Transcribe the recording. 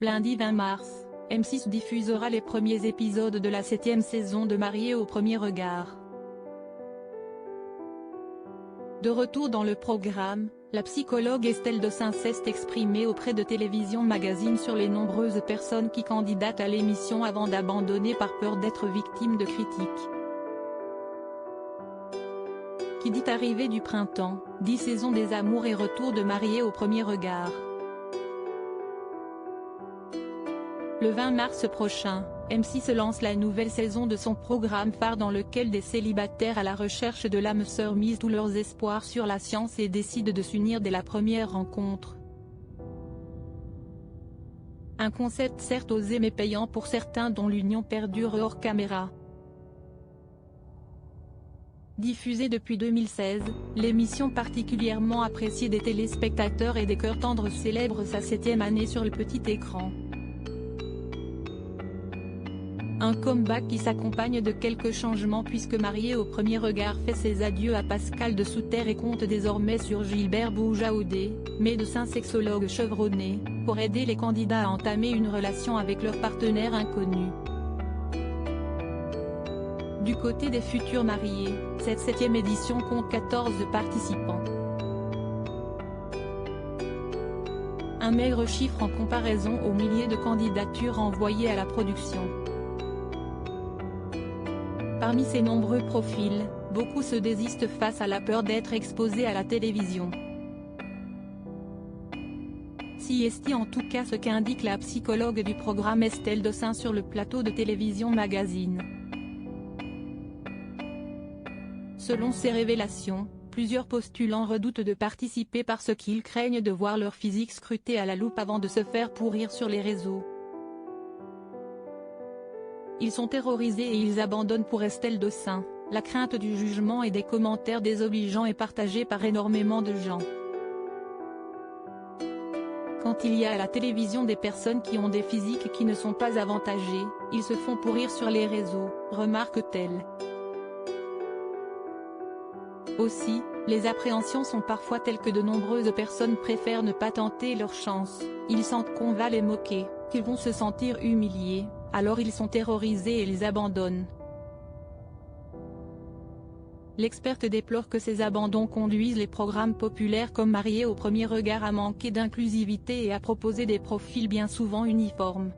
Lundi 20 mars, M6 diffusera les premiers épisodes de la 7e saison de Mariés au premier regard. De retour dans le programme, la psychologue Estelle Dossin s'est exprimée auprès de Télévision Magazine sur les nombreuses personnes qui candidatent à l'émission avant d'abandonner par peur d'être victimes de critiques. Qui dit arrivée du printemps, dit saison des amours et retour de Mariés au premier regard. Le 20 mars prochain, M6 lance la nouvelle saison de son programme phare dans lequel des célibataires à la recherche de l'âme sœur misent tous leurs espoirs sur la science et décident de s'unir dès la première rencontre. Un concept certes osé mais payant pour certains dont l'union perdure hors caméra. Diffusée depuis 2016, l'émission particulièrement appréciée des téléspectateurs et des cœurs tendres célèbre sa 7e année sur le petit écran. Un comeback qui s'accompagne de quelques changements puisque Mariés au premier regard fait ses adieux à Pascal de Souter et compte désormais sur Gilbert Boujaoudé, médecin sexologue chevronné, pour aider les candidats à entamer une relation avec leur partenaire inconnu. Du côté des futurs mariés, cette 7e édition compte 14 participants. Un maigre chiffre en comparaison aux milliers de candidatures envoyées à la production. Parmi ces nombreux profils, beaucoup se désistent face à la peur d'être exposés à la télévision. Si est en tout cas ce qu'indique la psychologue du programme Estelle Dossin sur le plateau de Télévision Magazine. Selon ses révélations, plusieurs postulants redoutent de participer parce qu'ils craignent de voir leur physique scruté à la loupe avant de se faire pourrir sur les réseaux. Ils sont terrorisés et ils abandonnent pour Estelle Dossin. La crainte du jugement et des commentaires désobligeants est partagée par énormément de gens. Quand il y a à la télévision des personnes qui ont des physiques qui ne sont pas avantagées, ils se font pourrir sur les réseaux, remarque-t-elle. Aussi, les appréhensions sont parfois telles que de nombreuses personnes préfèrent ne pas tenter leur chance, ils sentent qu'on va les moquer, qu'ils vont se sentir humiliés. Alors ils sont terrorisés et ils abandonnent. L'experte déplore que ces abandons conduisent les programmes populaires comme Mariés au premier regard à manquer d'inclusivité et à proposer des profils bien souvent uniformes.